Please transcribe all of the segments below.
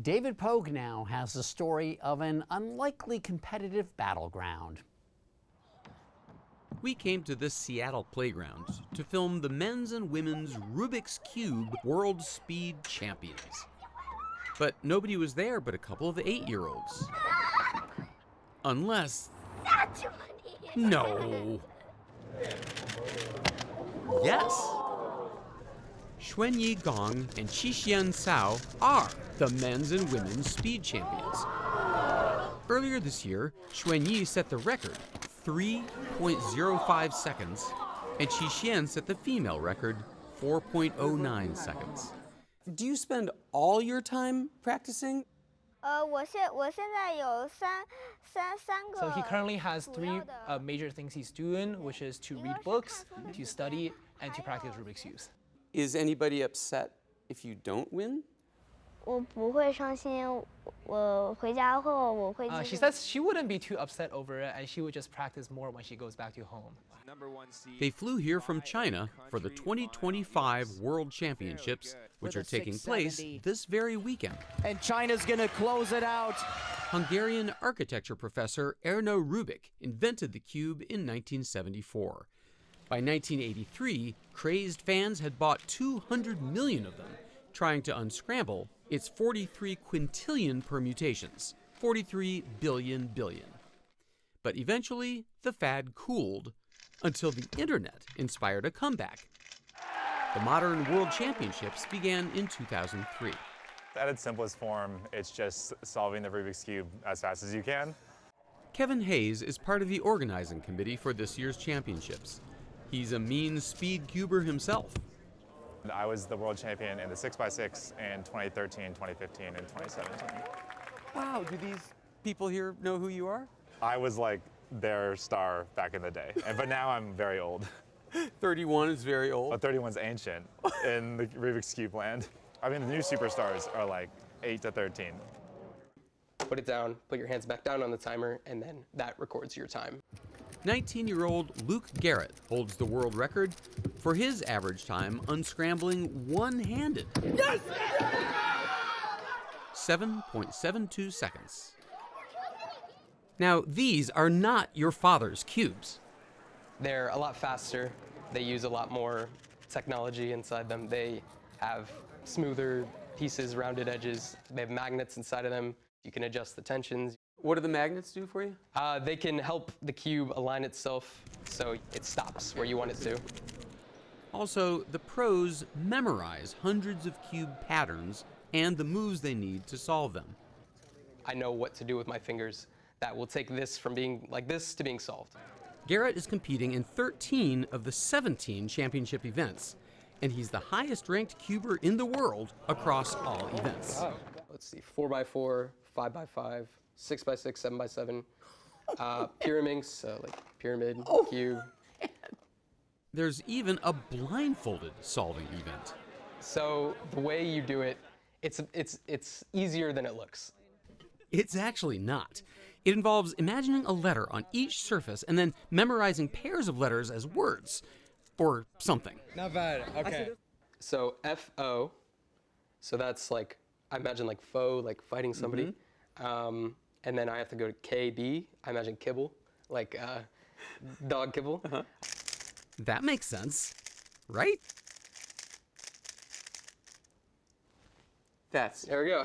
David Pogue now has the story of an unlikely competitive battleground. We came to this Seattle playground to film the men's and women's Rubik's Cube World Speed Champions. But nobody was there but a couple of 8-year-olds. Unless... No! Yes! Xuanyi Gong and Qixian Cao are the men's and women's speed champions. Earlier this year, Xuanyi set the record, 3.05 seconds, and Qixian set the female record, 4.09 seconds. Do you spend all your time practicing? So he currently has three major things he's doing, which is to read books, to study, and to practice Rubik's cubes. Is anybody upset if you don't win? She says she wouldn't be too upset over it, and she would just practice more when she goes back to home. They flew here from China for the 2025 World Championships, which are taking place this very weekend. And China's going to close it out. Hungarian architecture professor Erno Rubik invented the cube in 1974. By 1983, crazed fans had bought 200 million of them, trying to unscramble its 43 quintillion permutations, 43 billion. But eventually, the fad cooled, until the internet inspired a comeback. The modern World Championships began in 2003. At its simplest form, it's just solving the Rubik's Cube as fast as you can. Kevin Hayes is part of the organizing committee for this year's championships. He's a mean speed cuber himself. I was the world champion in the 6x6 in 2013, 2015, and 2017. Wow, do these people here know who you are? I was like their star back in the day, but now I'm very old. 31 is very old. But 31's ancient in the Rubik's Cube land. I mean, the new superstars are like 8 to 13. Put it down, put your hands back down on the timer, and then that records your time. 19-year-old Luke Garrett holds the world record for his average time unscrambling one-handed. Yes! 7.72 seconds. Now, these are not your father's cubes. They're a lot faster. They use a lot more technology inside them. They have smoother pieces, rounded edges. They have magnets inside of them. You can adjust the tensions. What do the magnets do for you? They can help the cube align itself so it stops where you want it to. Also, the pros memorize hundreds of cube patterns and the moves they need to solve them. I know what to do with my fingers that will take this from being like this to being solved. Garrett is competing in 13 of the 17 championship events, and he's the highest-ranked cuber in the world across all events. Oh. Let's see, 4x4, 5x5, 6x6, 7x7, pyraminx, like pyramid, cube. Man. There's even a blindfolded solving event. So the way you do it, it's easier than it looks. It's actually not. It involves imagining a letter on each surface and then memorizing pairs of letters as words, or something. Not bad, okay. So F-O, so that's like, I imagine like foe, like fighting somebody. Mm-hmm. And then I have to go to K-B, I imagine kibble, like dog kibble. Uh-huh. That makes sense, right? That's there we go.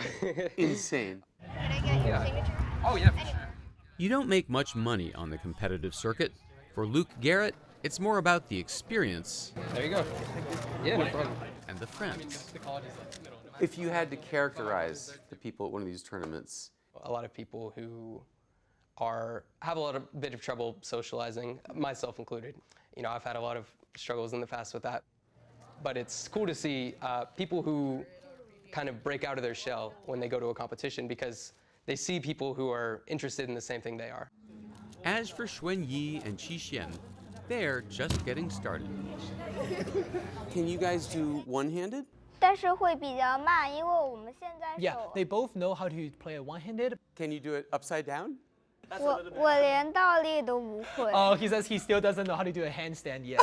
insane. Can I get your signature? Oh yeah, for sure. You don't make much money on the competitive circuit. For Luke Garrett, it's more about the experience. There you go. Yeah, no problem. And the friends. If you had to characterize the people at one of these tournaments, a lot of people who have a bit of trouble socializing, myself included. You know, I've had a lot of struggles in the past with that. But it's cool to see people who kind of break out of their shell when they go to a competition because they see people who are interested in the same thing they are. As for Xuanyi and Qixian, they're just getting started. can you guys do one-handed? Yeah, they both know how to play it one-handed. Can you do it upside down? Oh, he says he still doesn't know how to do a handstand yet.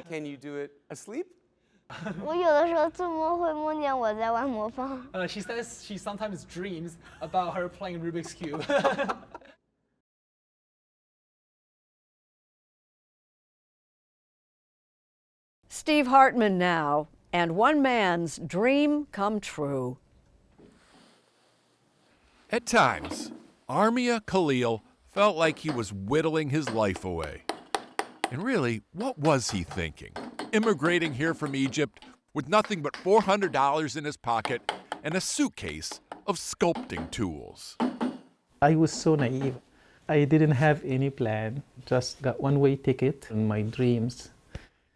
Can you do it asleep? 我有的时候做梦会梦见我在玩魔方。She says she sometimes dreams about her playing Rubik's Cube. Steve Hartman now, and one man's dream come true. At times, Armia Khalil felt like he was whittling his life away. And really, what was he thinking? Immigrating here from Egypt with nothing but $400 in his pocket and a suitcase of sculpting tools. I was so naive. I didn't have any plan, just got one-way ticket in my dreams.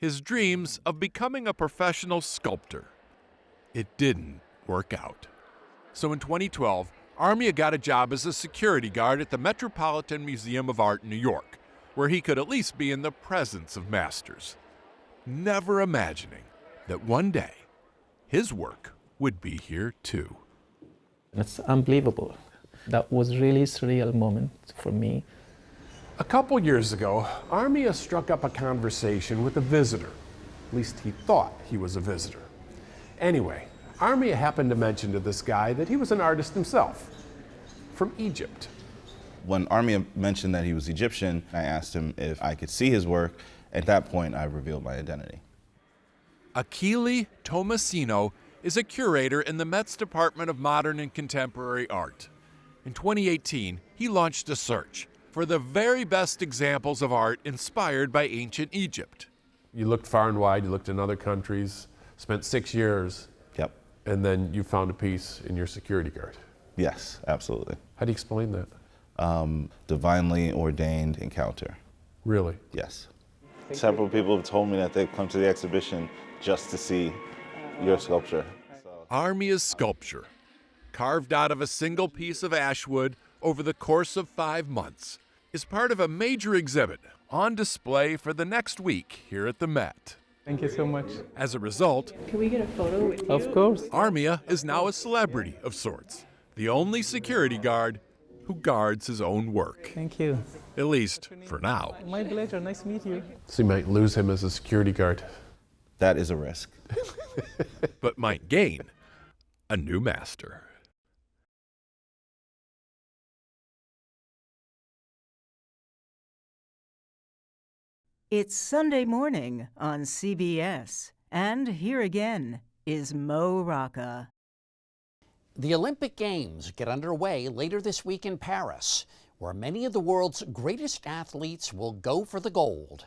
His dreams of becoming a professional sculptor. It didn't work out. So in 2012, Armia got a job as a security guard at the Metropolitan Museum of Art in New York, where he could at least be in the presence of masters, never imagining that one day his work would be here too. It's unbelievable. That was really a surreal moment for me. A couple years ago, Armia struck up a conversation with a visitor. At least he thought he was a visitor. Anyway, Armia happened to mention to this guy that he was an artist himself, from Egypt. When Armia mentioned that he was Egyptian, I asked him if I could see his work. At that point, I revealed my identity. Achille Tomasino is a curator in the Met's Department of Modern and Contemporary Art. In 2018, he launched a search for the very best examples of art inspired by ancient Egypt. You looked far and wide, you looked in other countries, spent 6 years. Yep. And then you found a piece in your security guard. Yes, absolutely. How do you explain that? Divinely ordained encounter. Really? Yes. Several people have told me that they've come to the exhibition just to see your sculpture. Armia's sculpture, carved out of a single piece of ash wood over the course of 5 months, is part of a major exhibit on display for the next week here at the Met. Thank you so much. As a result, Can we get a photo with you? Of course. Armia is now a celebrity of sorts, the only security guard who guards his own work. Thank you. At least for now. My pleasure. Nice to meet you. So you might lose him as a security guard. That is a risk. But might gain a new master. It's Sunday morning on CBS, and here again is Mo Rocca. The Olympic Games get underway later this week in Paris, where many of the world's greatest athletes will go for the gold.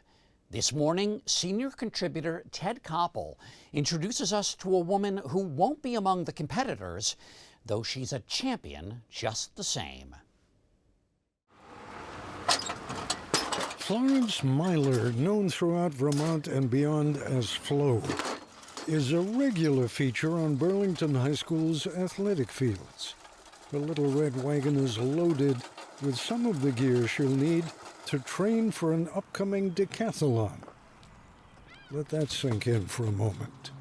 This morning, senior contributor Ted Koppel introduces us to a woman who won't be among the competitors, though she's a champion just the same. Florence Meiler, known throughout Vermont and beyond as Flo, is a regular feature on Burlington High School's athletic fields. Her little red wagon is loaded with some of the gear she'll need to train for an upcoming decathlon. Let that sink in for a moment.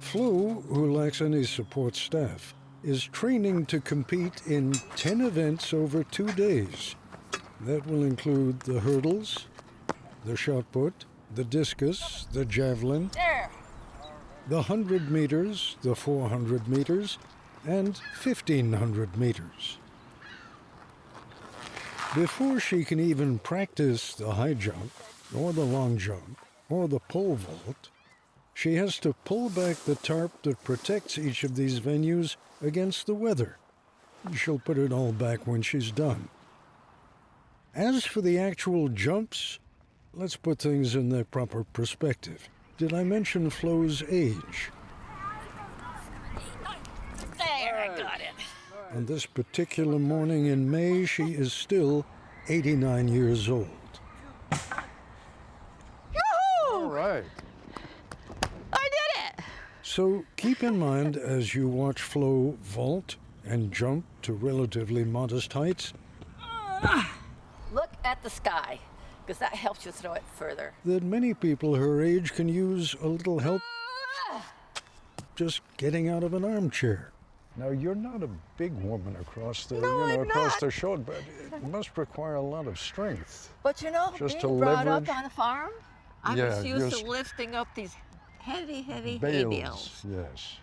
Flo, who lacks any support staff, is training to compete in 10 events over 2 days. That will include the hurdles, the shot put, the discus, the javelin, the 100 meters, the 400 meters, and 1,500 meters. Before she can even practice the high jump, or the long jump, or the pole vault, she has to pull back the tarp that protects each of these venues against the weather. She'll put it all back when she's done. As for the actual jumps, let's put things in their proper perspective. Did I mention Flo's age? There, I got it. On this particular morning in May, she is still 89 years old. Yoo-hoo! All right. I did it! So keep in mind as you watch Flo vault and jump to relatively modest heights, Look at the sky, because that helps you throw it further. that many people her age can use a little help just getting out of an armchair. Now, you're not a big woman across the, I'm across not. the shoulder, but it must require a lot of strength. But you know, Just being to brought leverage. up on a farm, I'm Yeah, just used you're to lifting up these heavy bales. bales. Yes.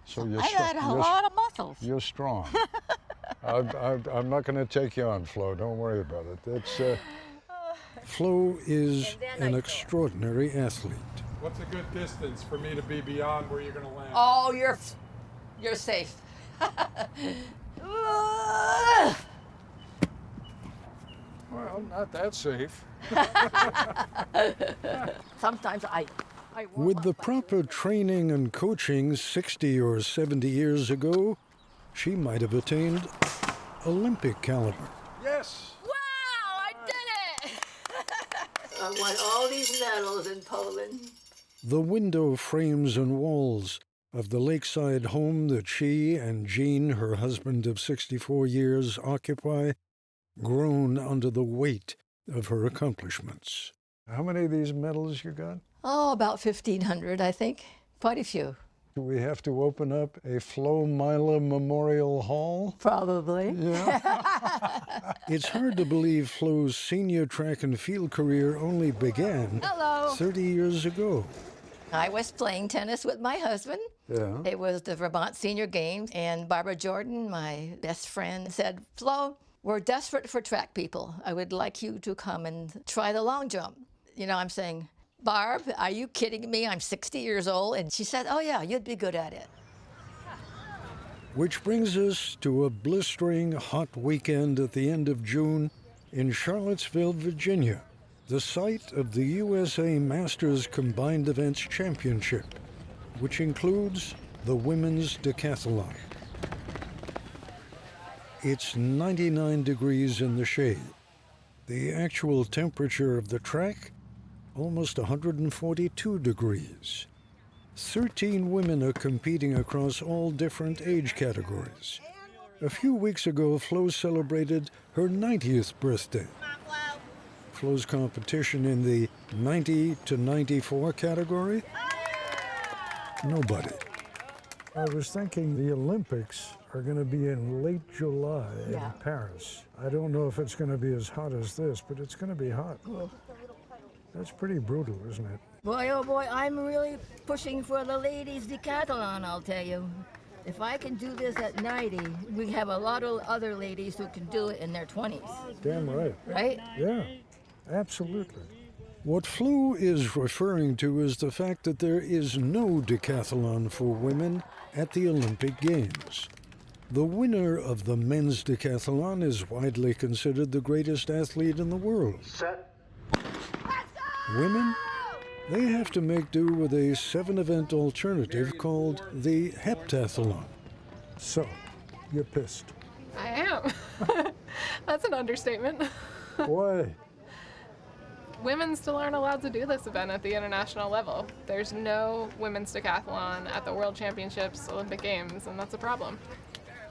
So you're I got a lot of muscles. You're strong. I'm not going to take you on, Flo. Don't worry about it. It's. Flo is an extraordinary athlete. What's a good distance for me to be beyond where you're going to land? Oh, you're safe. Well, not that safe. Sometimes I With the proper training and coaching 60 or 70 years ago, she might have attained Olympic caliber. Yes. Wow, I did it! I won all these medals in Poland. The window frames and walls of the lakeside home that she and Gene, her husband of 64 years, occupy, groan under the weight of her accomplishments. How many of these medals you got? Oh, about 1,500, I think. Quite a few. Do we have to open up a Flo Meiler Memorial Hall? Probably. Yeah. It's hard to believe Flo's senior track and field career only began 30 years ago. I was playing tennis with my husband. Yeah. It was the Vermont Senior Games, and Barbara Jordan, my best friend, said, Flo, we're desperate for track people. I would like you to come and try the long jump. You know, I'm saying, Barb, are you kidding me? I'm 60 years old. And she said, oh yeah, you'd be good at it. Which brings us to a blistering hot weekend at the end of June in Charlottesville, Virginia, the site of the USA Masters Combined Events Championship, which includes the women's decathlon. It's 99 degrees in the shade. The actual temperature of the track, almost 142 degrees. 13 women are competing across all different age categories. A few weeks ago, Flo celebrated her 90th birthday. Flo's competition in the 90 to 94 category? Nobody. I was thinking the Olympics are going to be in late July in Paris. I don't know if it's going to be as hot as this, but it's going to be hot. That's pretty brutal, isn't it? Boy, oh boy, I'm really pushing for the ladies' decathlon, I'll tell you. If I can do this at 90, we have a lot of other ladies who can do it in their 20s. Damn right. Right? Yeah, absolutely. What Flo is referring to is the fact that there is no decathlon for women at the Olympic Games. The winner of the men's decathlon is widely considered the greatest athlete in the world. Set. Women, they have to make do with a 7-event alternative called the heptathlon. So, you're pissed. I am. That's an understatement. Why? Women still aren't allowed to do this event at the international level. There's no women's decathlon at the World Championships, Olympic Games, and that's a problem.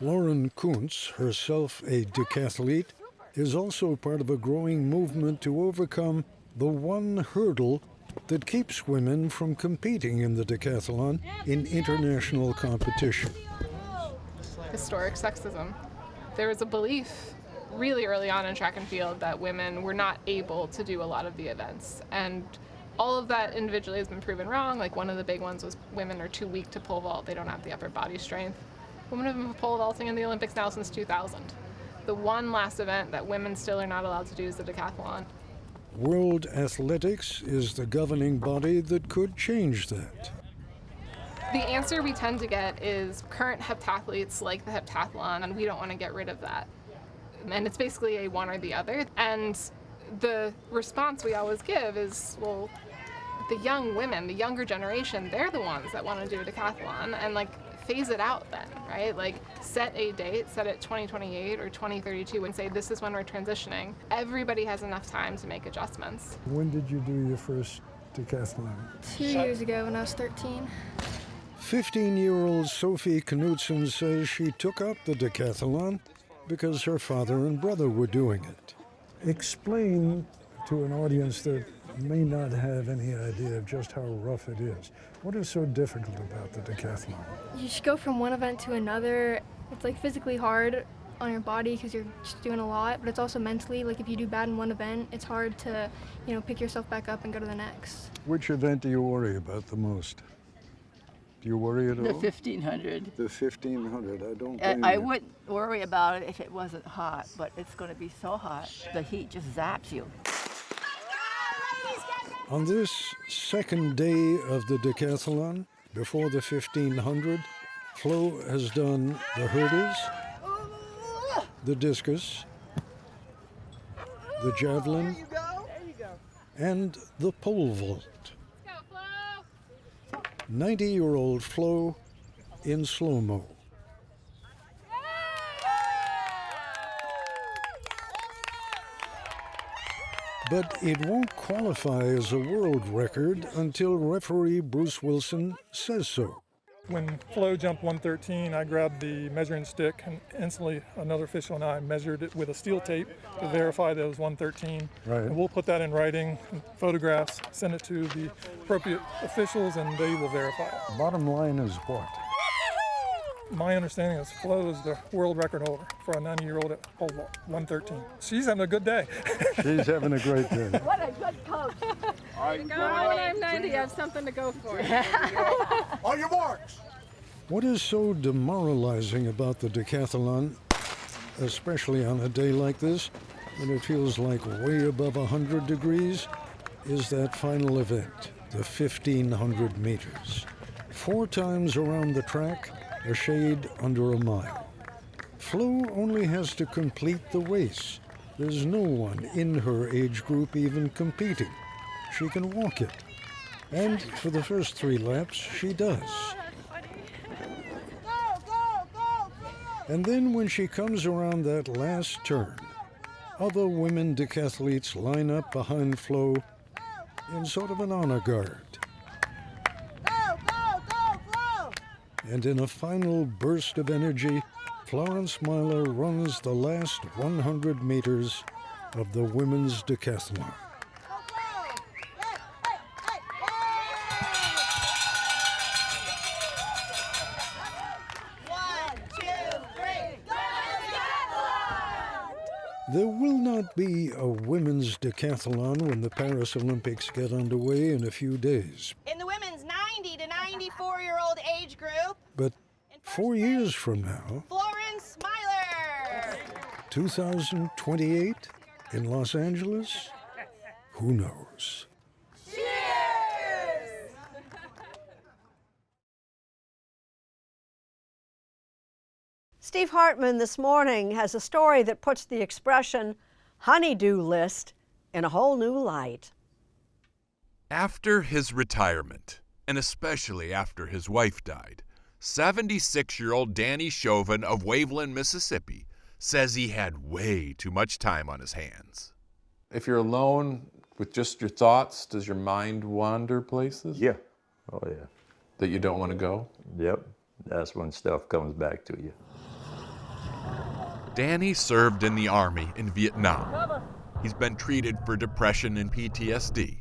Lauren Kuntz, herself a decathlete, is also part of a growing movement to overcome the one hurdle that keeps women from competing in the decathlon in international competition. Historic sexism. There was a belief really early on in track and field that women were not able to do a lot of the events. And all of that individually has been proven wrong. Like one of the big ones was women are too weak to pole vault. They don't have the upper body strength. Women have been pole vaulting in the Olympics now since 2000. The one last event that women still are not allowed to do is the decathlon. World Athletics is the governing body that could change that. The answer we tend to get is current heptathletes like the heptathlon, and we don't want to get rid of that. And it's basically a one or the other. And the response we always give is, well, the young women, the younger generation, they're the ones that want to do a decathlon, and like phase it out then, right? Like set a date, set it 2028 or 2032 and say this is when we're transitioning. Everybody has enough time to make adjustments. When did you do your first decathlon? 2 years ago when I was 13. 15-year-old Sophie Knudsen says she took up the decathlon because her father and brother were doing it. Explain to an audience that may not have any idea of just how rough it is. What is so difficult about the decathlon? You just go from one event to another. It's like physically hard. on your body because you're just doing a lot, but it's also mentally, like if you do bad in one event, it's hard to, you know, pick yourself back up and go to the next. Which event do you worry about the most? Do you worry at all? The 1500. The 1500, I don't blame I you. wouldn't worry about it if it wasn't hot, but it's going to be so hot, the heat just zaps you. On this second day of the decathlon, before the 1500, Flo has done the hurdles, the discus, the javelin, and the pole vault. 90-year-old Flo in slow-mo. But it won't qualify as a world record until referee Bruce Wilson says so. When Flo jumped 113, I grabbed the measuring stick and instantly another official and I measured it with a steel tape to verify that it was 113. Right. And we'll put that in writing, photographs, send it to the appropriate officials and they will verify it. Bottom line is what? My understanding is Flo is the world record holder for a 90-year-old at pole vault, 113. She's having a good day. She's having a great day. What a good coach. When I'm 90, I have something to go for. On your marks. What is so demoralizing about the decathlon, especially on a day like this, when it feels like way above 100 degrees, is that final event, the 1,500 meters. 4 times around the track, a shade under a mile. Flo only has to complete the race. There's no one in her age group even competing. She can walk it. And for the first 3 laps, she does. And then when she comes around that last turn, other women decathletes line up behind Flo in sort of an honor guard. And in a final burst of energy, Florence Meiler runs the last 100 meters of the women's decathlon. There will not be a women's decathlon when the Paris Olympics get underway in a few days. In the women's 90 to 94-year-old age group, But 4 years from now, Florence Meiler. 2028 in Los Angeles, who knows? Steve Hartman this morning has a story that puts the expression honey-do list in a whole new light. After his retirement, and especially after his wife died, 76-year-old Danny Chauvin of Waveland, Mississippi, says he had way too much time on his hands. If you're alone with just your thoughts, does your mind wander places? Yeah. Oh, yeah. That you don't want to go? Yep. That's when stuff comes back to you. Danny served in the Army in Vietnam. He's been treated for depression and PTSD.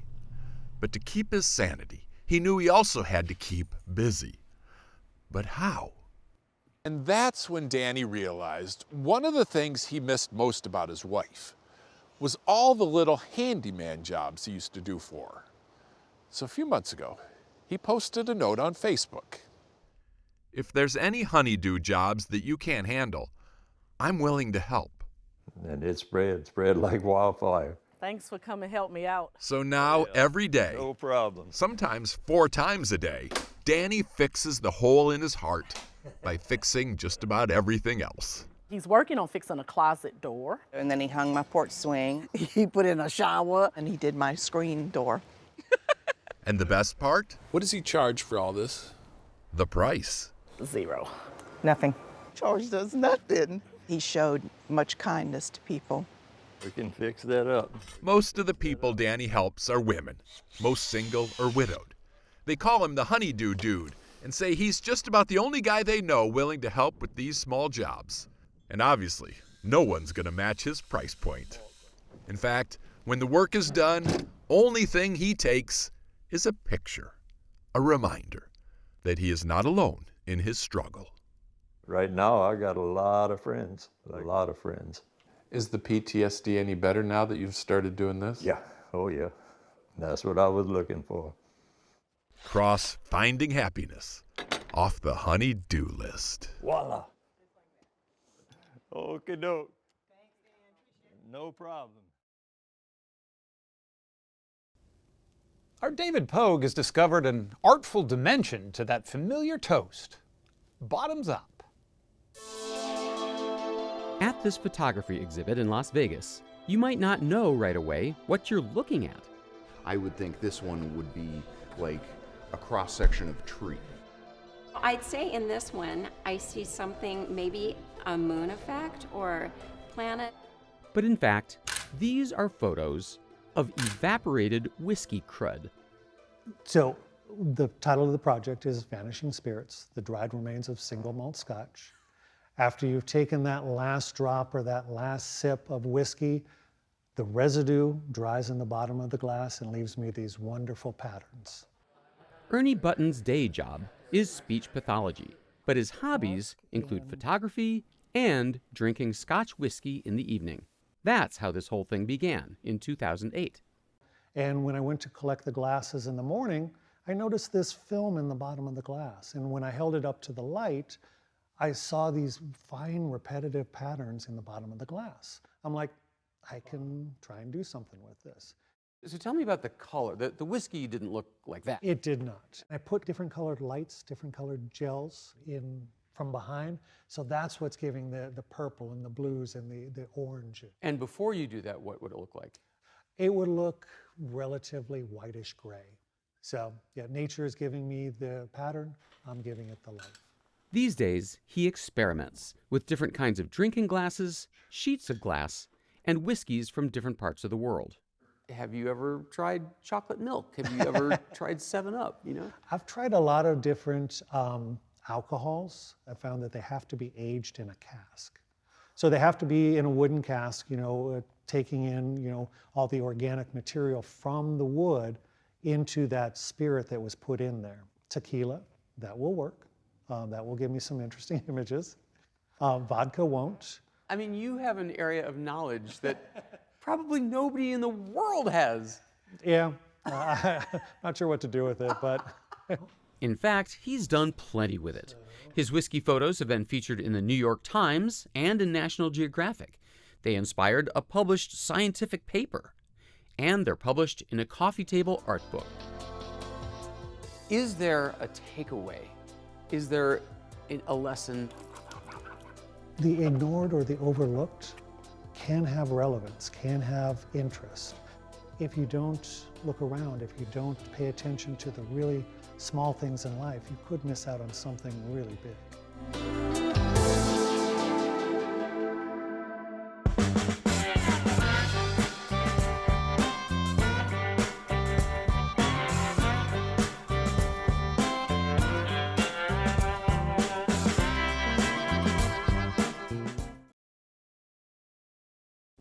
But to keep his sanity, he knew he also had to keep busy. But how? And that's when Danny realized one of the things he missed most about his wife was all the little handyman jobs he used to do for her. So a few months ago, he posted a note on Facebook. If there's any honeydew jobs that you can't handle, I'm willing to help. And it spread like wildfire. Thanks for coming to help me out. So now every day, No problem. sometimes 4 times a day, Danny fixes the hole in his heart by fixing just about everything else. He's working on fixing a closet door. And then he hung my porch swing. He put in a shower. And he did my screen door. And the best part? What does he charge for all this? The price. $0. Nothing. Charged us nothing. He showed much kindness to people. We can fix that up. Most of the people Danny helps are women, most single or widowed. They call him the honeydew dude and say he's just about the only guy they know willing to help with these small jobs. And obviously, no one's gonna match his price point. In fact, when the work is done, only thing he takes is a picture, a reminder that he is not alone in his struggle. Right now, I got a lot of friends, a lot of friends. Is the PTSD any better now that you've started doing this? Yeah, oh yeah. That's what I was looking for. Cross finding happiness off the honey-do list. Voila. Okay, doke. No problem. Our David Pogue has discovered an artful dimension to that familiar toast. Bottoms up. At this photography exhibit in Las Vegas, you might not know right away what you're looking at. I would think this one would be like a cross-section of tree. I'd say in this one, I see something, maybe a moon effect or planet. But in fact, these are photos of evaporated whiskey crud. So the title of the project is Vanishing Spirits, the dried remains of single malt Scotch. After you've taken that last drop or that last sip of whiskey, the residue dries in the bottom of the glass and leaves me these wonderful patterns. Ernie Button's day job is speech pathology, but his hobbies include photography and drinking Scotch whiskey in the evening. That's how this whole thing began in 2008. And when I went to collect the glasses in the morning, I noticed this film in the bottom of the glass. And when I held it up to the light, I saw these fine repetitive patterns in the bottom of the glass. I'm like, I can try and do something with this. So tell me about the color. The whiskey didn't look like that. It did not. I put different colored lights, different colored gels in from behind. So that's what's giving the purple and the blues and the orange. And before you do that, what would it look like? It would look relatively whitish gray. So yeah, nature is giving me the pattern, I'm giving it the life. These days, he experiments with different kinds of drinking glasses, sheets of glass, and whiskeys from different parts of the world. Have you ever tried chocolate milk? Have you ever tried 7-Up, you know? I've tried a lot of different alcohols. I found that they have to be aged in a cask. So they have to be in a wooden cask, you know, taking in, you know, all the organic material from the wood into that spirit that was put in there. Tequila, that will work. That will give me some interesting images. Vodka won't. I mean, you have an area of knowledge that probably nobody in the world has. Yeah, not sure what to do with it, but... In fact, he's done plenty with it. His whiskey photos have been featured in the New York Times and in National Geographic. They inspired a published scientific paper, and they're published in a coffee table art book. Is there a takeaway? Is there a lesson? The ignored or the overlooked can have relevance, can have interest. If you don't look around, if you don't pay attention to the really small things in life, you could miss out on something really big.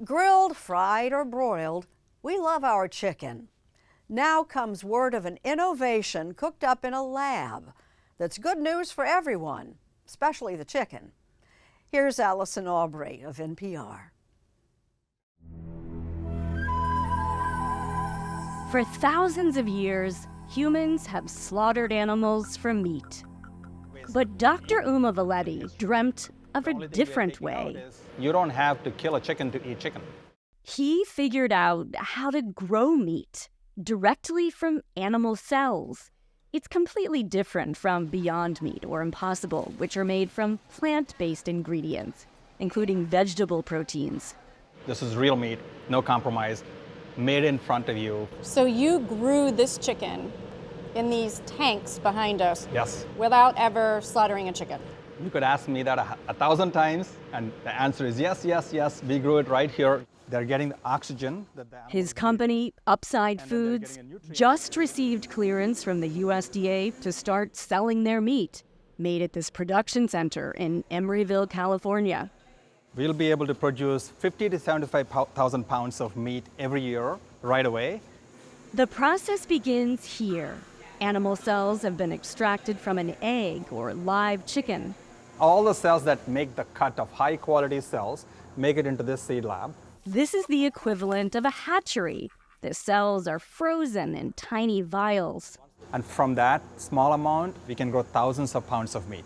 Grilled, fried, or broiled, we love our chicken. Now comes word of an innovation cooked up in a lab that's good news for everyone, especially the chicken. Here's Allison Aubrey of NPR. For thousands of years, humans have slaughtered animals for meat. But Dr. Uma Valetti dreamt of a different way. You don't have to kill a chicken to eat chicken. He figured out how to grow meat directly from animal cells. It's completely different from Beyond Meat or Impossible, which are made from plant-based ingredients, including vegetable proteins. This is real meat, no compromise, made in front of you. So you grew this chicken in these tanks behind us? Yes. Without ever slaughtering a chicken? You could ask me that 1,000 times, and the answer is yes, yes, yes. We grew it right here. They're getting the oxygen. His company, Upside Foods, just received clearance from the USDA to start selling their meat, made at this production center in Emeryville, California. We'll be able to produce 50 to 75,000 pounds of meat every year, right away. The process begins here. Animal cells have been extracted from an egg or live chicken. All the cells that make the cut of high quality cells make it into this seed lab. This is the equivalent of a hatchery. The cells are frozen in tiny vials. And from that small amount, we can grow thousands of pounds of meat.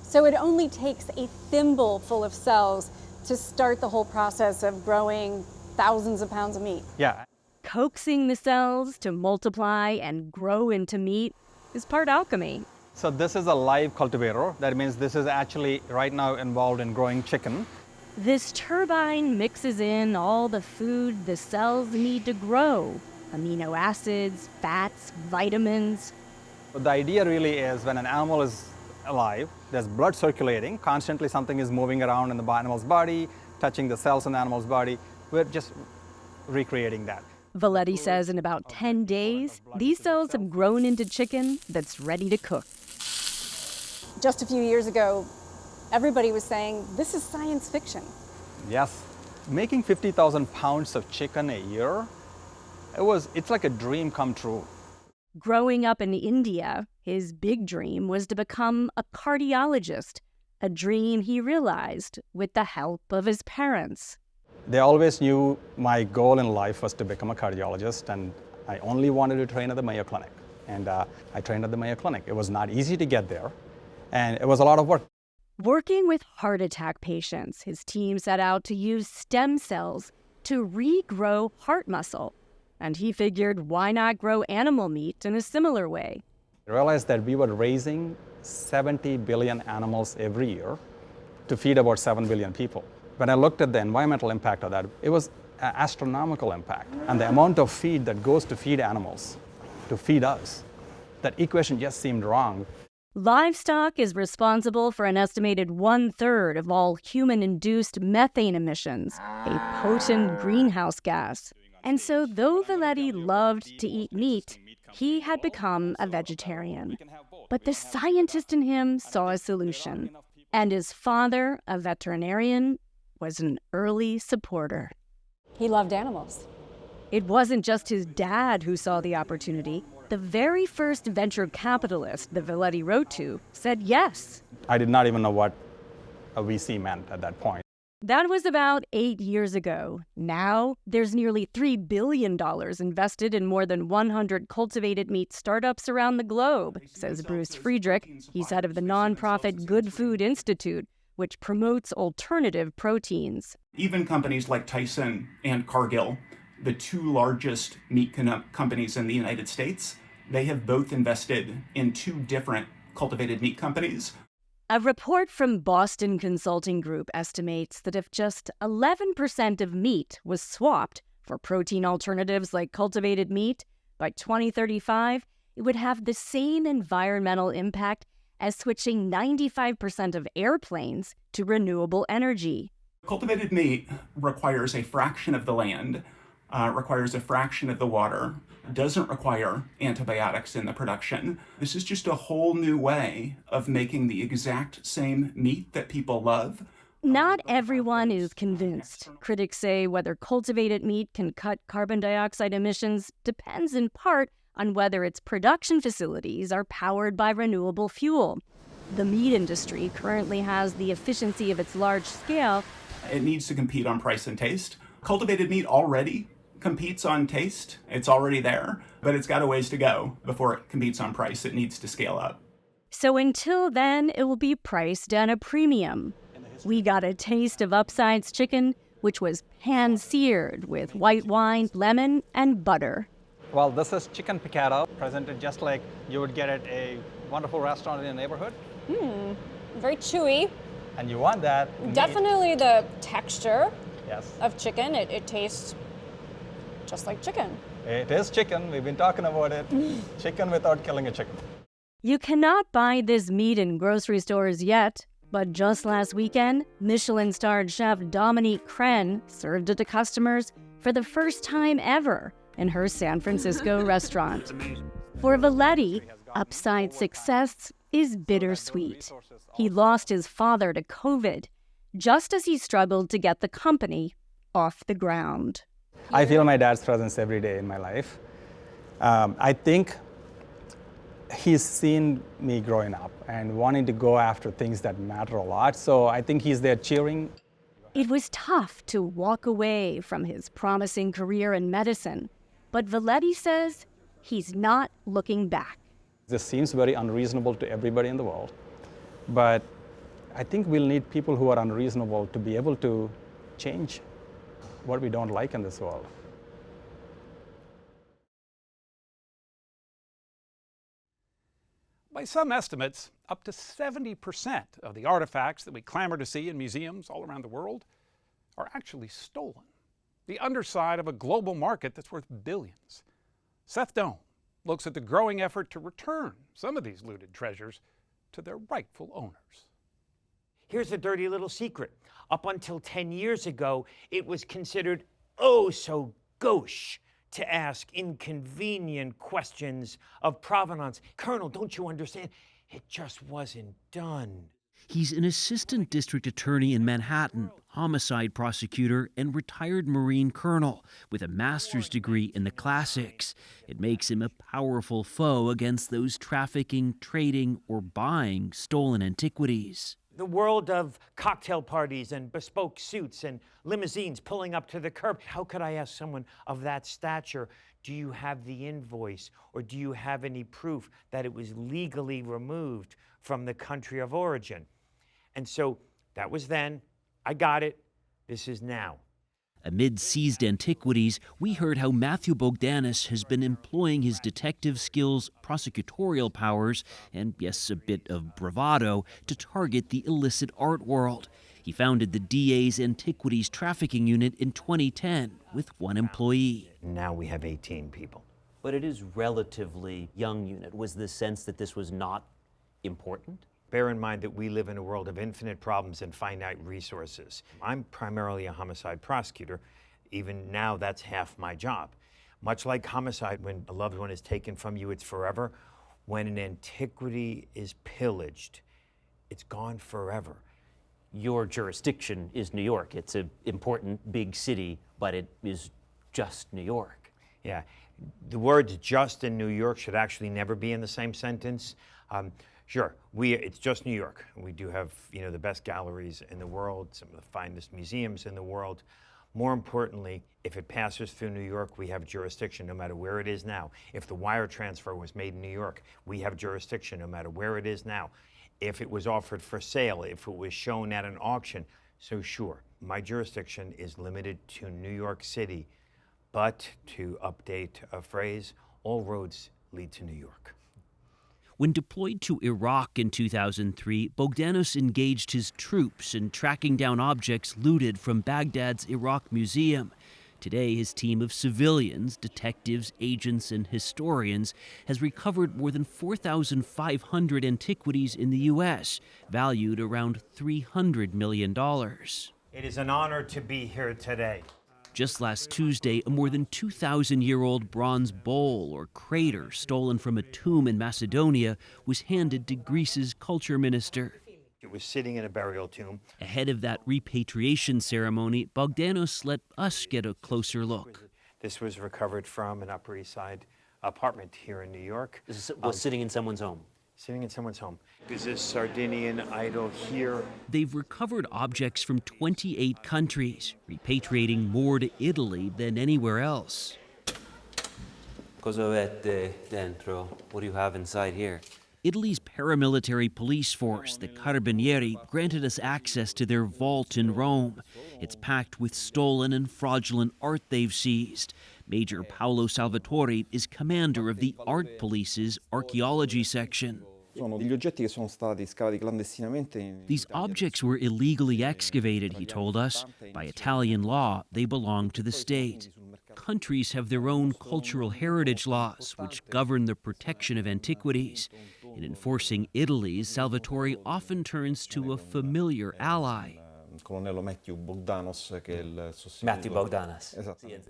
So it only takes a thimble full of cells to start the whole process of growing thousands of pounds of meat. Yeah. Coaxing the cells to multiply and grow into meat is part alchemy. So this is a live cultivator. That means this is actually right now involved in growing chicken. This turbine mixes in all the food the cells need to grow: amino acids, fats, vitamins. The idea really is when an animal is alive, there's blood circulating, constantly something is moving around in the animal's body, touching the cells in the animal's body. We're just recreating that. Valetti says in about 10 days, these cells have grown into chicken that's ready to cook. Just a few years ago, everybody was saying, this is science fiction. Yes, making 50,000 pounds of chicken a year, it's like a dream come true. Growing up in India, his big dream was to become a cardiologist, a dream he realized with the help of his parents. They always knew my goal in life was to become a cardiologist, and I only wanted to train at the Mayo Clinic. And I trained at the Mayo Clinic. It was not easy to get there, and it was a lot of work. Working with heart attack patients, his team set out to use stem cells to regrow heart muscle. And he figured, why not grow animal meat in a similar way? I realized that we were raising 70 billion animals every year to feed about 7 billion people. When I looked at the environmental impact of that, it was an astronomical impact. And the amount of feed that goes to feed animals, to feed us, that equation just seemed wrong. Livestock is responsible for an estimated 1/3 of all human-induced methane emissions, a potent greenhouse gas. And so though Valetti loved to eat meat, he had become a vegetarian. But the scientist in him saw a solution, and his father, a veterinarian, was an early supporter. He loved animals. It wasn't just his dad who saw the opportunity. The very first venture capitalist that Valetti wrote to said yes. I did not even know what a VC meant at that point. That was about 8 years ago. Now, there's nearly $3 billion invested in more than 100 cultivated meat startups around the globe, says Bruce Friedrich. He's head of the nonprofit Good Food Institute, which promotes alternative proteins. Even companies like Tyson and Cargill, the two largest meat companies in the United States, they have both invested in two different cultivated meat companies. A report from Boston Consulting Group estimates that if just 11% of meat was swapped for protein alternatives like cultivated meat, by 2035, it would have the same environmental impact as switching 95% of airplanes to renewable energy. Cultivated meat requires a fraction of the land, requires a fraction of the water, doesn't require antibiotics in the production. This is just a whole new way of making the exact same meat that people love. Not everyone is convinced. Critics say whether cultivated meat can cut carbon dioxide emissions depends in part on whether its production facilities are powered by renewable fuel. The meat industry currently has the efficiency of its large scale. It needs to compete on price and taste. Cultivated meat already competes on taste. It's already there, but it's got a ways to go before it competes on price. It needs to scale up. So until then, it will be priced at a premium. We got a taste of Upside's chicken, which was pan-seared with white wine, lemon, and butter. Well, this is chicken piccata, presented just like you would get at a wonderful restaurant in your neighborhood. Very chewy. And you want that. Definitely the texture Yes. of chicken. It tastes just like chicken. It is chicken. We've been talking about it. Chicken without killing a chicken. You cannot buy this meat in grocery stores yet, but just last weekend, Michelin-starred chef Dominique Crenn served it to customers for the first time ever in her San Francisco restaurant. For Valetti, Upside's success is bittersweet. He lost his father to COVID, just as he struggled to get the company off the ground. I feel my dad's presence every day in my life. I think He's seen me growing up and wanting to go after things that matter a lot, so I think he's there cheering. It was tough to walk away from his promising career in medicine, but Valetti says he's not looking back. This seems very unreasonable to everybody in the world, but I think we'll need people who are unreasonable to be able to change what we don't like in this world. By some estimates, up to 70% of the artifacts that we clamor to see in museums all around the world are actually stolen. The underside of a global market that's worth billions. Seth Dohm looks at the growing effort to return some of these looted treasures to their rightful owners. Here's a dirty little secret. Up until 10 years ago, it was considered oh so gauche to ask inconvenient questions of provenance. Colonel, don't you understand? It just wasn't done. He's an assistant district attorney in Manhattan, homicide prosecutor, and retired Marine colonel with a master's degree in the classics. It makes him a powerful foe against those trafficking, trading, or buying stolen antiquities. The world of cocktail parties and bespoke suits and limousines pulling up to the curb. How could I ask someone of that stature, do you have the invoice or do you have any proof that it was legally removed from the country of origin? And so that was then. I got it. This is now. Amid seized antiquities, we heard how Matthew Bogdanos has been employing his detective skills, prosecutorial powers, and yes, a bit of bravado to target the illicit art world. He founded the DA's Antiquities Trafficking Unit in 2010 with one employee. Now we have 18 people. But it is relatively young unit. Was the sense that this was not important? Bear in mind that we live in a world of infinite problems and finite resources. I'm primarily a homicide prosecutor. Even now, that's half my job. Much like homicide, when a loved one is taken from you, it's forever. When an antiquity is pillaged, it's gone forever. Your jurisdiction is New York. It's an important big city, but it is just New York. Yeah, the words just in New York should actually never be in the same sentence. Sure, it's just New York. We do have, the best galleries in the world, some of the finest museums in the world. More importantly, if it passes through New York, we have jurisdiction no matter where it is now. If the wire transfer was made in New York, we have jurisdiction no matter where it is now. If it was offered for sale, if it was shown at an auction. So sure, my jurisdiction is limited to New York City, but to update a phrase, all roads lead to New York. When deployed to Iraq in 2003, Bogdanos engaged his troops in tracking down objects looted from Baghdad's Iraq Museum. Today, his team of civilians, detectives, agents, and historians has recovered more than 4,500 antiquities in the U.S., valued around $300 million. It is an honor to be here today. Just last Tuesday, a more than 2,000-year-old bronze bowl or crater stolen from a tomb in Macedonia was handed to Greece's culture minister. It was sitting in a burial tomb. Ahead of that repatriation ceremony, Bogdanos let us get a closer look. This was recovered from an Upper East Side apartment here in New York. This was sitting in someone's home. Sitting in someone's home. There's this Sardinian idol here. They've recovered objects from 28 countries, repatriating more to Italy than anywhere else. Cosa avete dentro? What do you have inside here? Italy's paramilitary police force, the Carabinieri, granted us access to their vault in Rome. It's packed with stolen and fraudulent art they've seized. Major Paolo Salvatore is commander of the Art Police's archaeology section. These objects were illegally excavated, he told us. By Italian law, they belong to the state. Countries have their own cultural heritage laws, which govern the protection of antiquities. In enforcing Italy's, Salvatore often turns to a familiar ally. Matthew Bogdanos.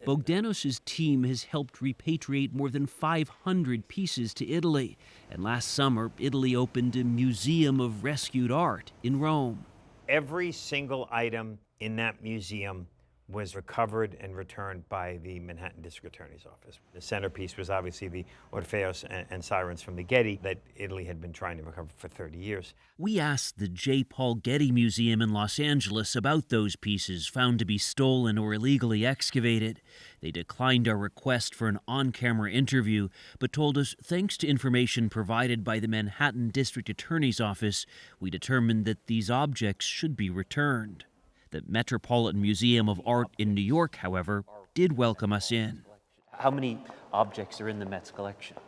Bogdanos' team has helped repatriate more than 500 pieces to Italy. And last summer, Italy opened a museum of rescued art in Rome. Every single item in that museum was recovered and returned by the Manhattan District Attorney's Office. The centerpiece was obviously the Orpheus and Sirens from the Getty that Italy had been trying to recover for 30 years. We asked the J. Paul Getty Museum in Los Angeles about those pieces found to be stolen or illegally excavated. They declined our request for an on-camera interview, but told us thanks to information provided by the Manhattan District Attorney's Office, we determined that these objects should be returned. The Metropolitan Museum of Art in New York, however, did welcome us in. How many objects are in the Met's collection?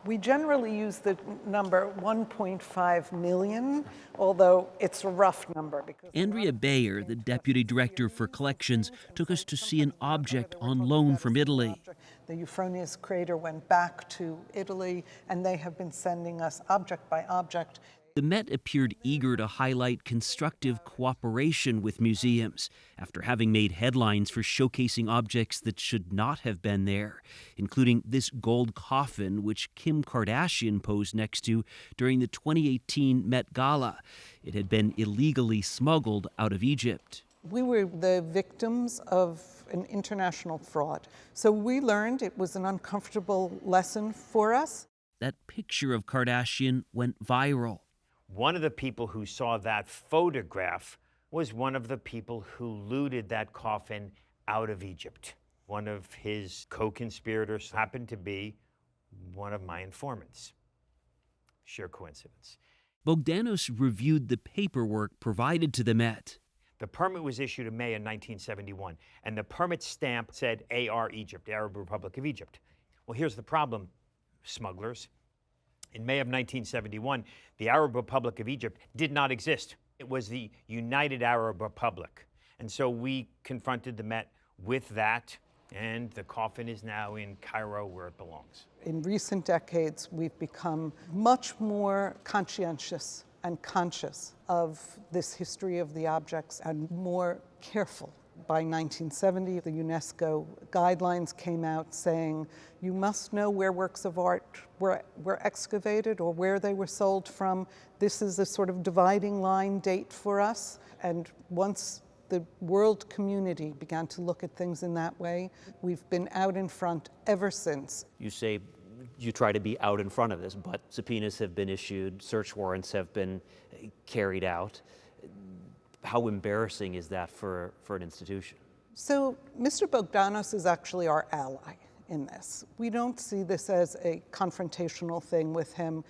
We generally use the number 1.5 million, although it's a rough number. Because Andrea Bayer, the Deputy Director for Collections, took us to see an object on loan from Italy. The Euphroneous crater went back to Italy, and they have been sending us object by object. The Met appeared eager to highlight constructive cooperation with museums after having made headlines for showcasing objects that should not have been there, including this gold coffin which Kim Kardashian posed next to during the 2018 Met Gala. It had been illegally smuggled out of Egypt. We were the victims of an international fraud, so we learned it was an uncomfortable lesson for us. That picture of Kardashian went viral. One of the people who saw that photograph was one of the people who looted that coffin out of Egypt. One of his co-conspirators happened to be one of my informants. Sheer coincidence. Bogdanos reviewed the paperwork provided to the Met. The permit was issued in May of 1971, and the permit stamp said AR Egypt, Arab Republic of Egypt. Well, here's the problem, smugglers. In May of 1971, the Arab Republic of Egypt did not exist. It was the United Arab Republic. And so we confronted the Met with that, and the coffin is now in Cairo where it belongs. In recent decades, we've become much more conscientious and conscious of this history of the objects and more careful. By 1970, the UNESCO guidelines came out saying you must know where works of art were excavated or where they were sold from. This is a sort of dividing line date for us. And once the world community began to look at things in that way, we've been out in front ever since. You say you try to be out in front of this, but subpoenas have been issued, search warrants have been carried out. How embarrassing is that for an institution? So Mr. Bogdanos is actually our ally in this. We don't see this as a confrontational thing with him.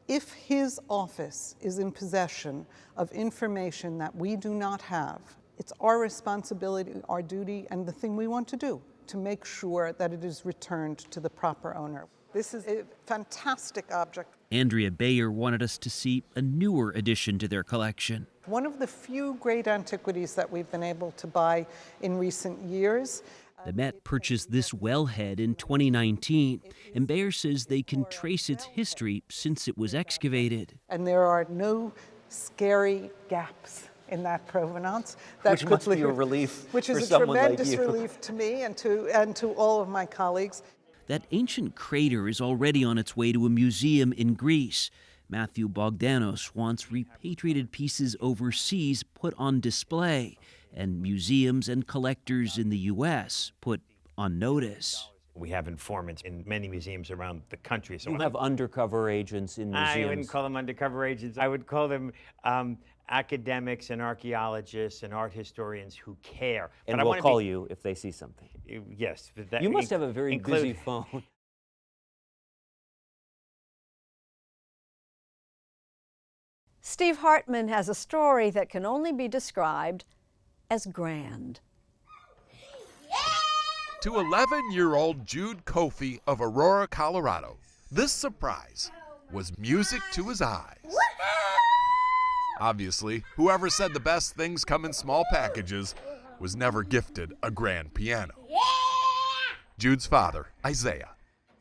If his office is in possession of information that we do not have, it's our responsibility, our duty, and the thing we want to do to make sure that it is returned to the proper owner. This is a fantastic object. Andrea Bayer wanted us to see a newer addition to their collection. One of the few great antiquities that we've been able to buy in recent years. The Met purchased this wellhead in 2019, and Bayer says they can trace its history since it was excavated. And there are no scary gaps in that provenance. That which must be a relief which for is a someone like tremendous you. relief to me and to all of my colleagues. That ancient crater is already on its way to a museum in Greece. Matthew Bogdanos wants repatriated pieces overseas put on display, and museums and collectors in the U.S. put on notice. We have informants in many museums around the country. So You have undercover agents in museums. I wouldn't call them undercover agents. I would call them academics and archaeologists and art historians who care. And but will call you if they see something. Yes. You must have a very busy phone. Steve Hartman has a story that can only be described as grand. To 11-year-old Jude Kofi of Aurora, Colorado, this surprise was music to his eyes. Obviously, whoever said the best things come in small packages was never gifted a grand piano. Jude's father, Isaiah.